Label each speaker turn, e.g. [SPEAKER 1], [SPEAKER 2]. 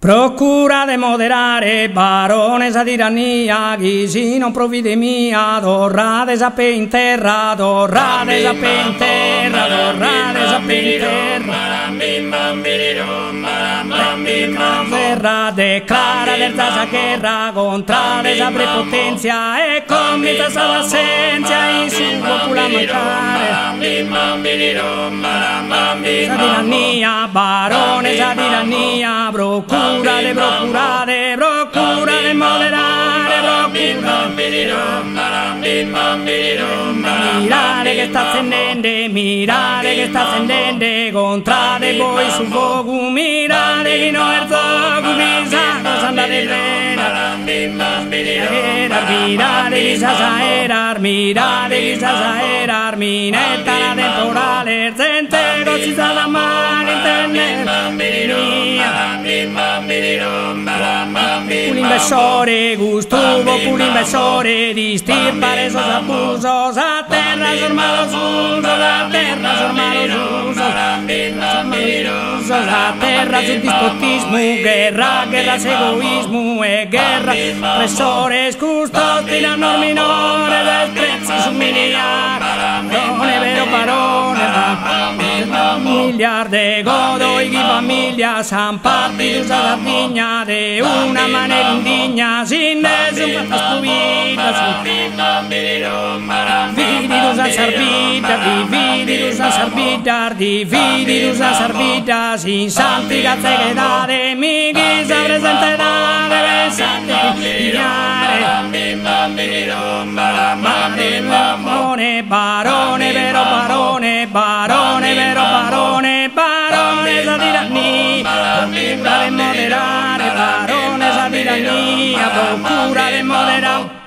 [SPEAKER 1] Procura de moderare, barones a tirannia, chi si non provvide mia, dorrades a pe in terra, dorrades a pe in terra, dorrades a pe in terra, declara l'erzasa guerra, contrades a prepotenza, e comita sa l'assenza, in su popula mancare. Sa tirannia, barones a tirannia, procura de moderare, mirare che sta ascendente, contrade voi su fuoco, mirare chi no è zogu, bisagno s'andate vera, mirare chi sa saerar, mirare chi sa saerar, minetta la temporale, sente così sa la mano interne, Pulinversore, gustuvo pulinversore, di stirpare sos abusos, a terra sos malos usos, a terra sos malos usos, a terra sul dispotismo, guerra, guerras egoismo, e guerra, oppresores, custos, tirannos minores, desprezzi su miliar, non è vero parone, miliarde godo y familia San Partidos a la viña de una manera indigna sin nessun fatto stupido divididus a sarbitar divididus a sarbitar sin santiga cegedade mi guisa presenterade barone vero barone barone vero barone barones a tirannia procura de moderare barones a tirannia procura de moderare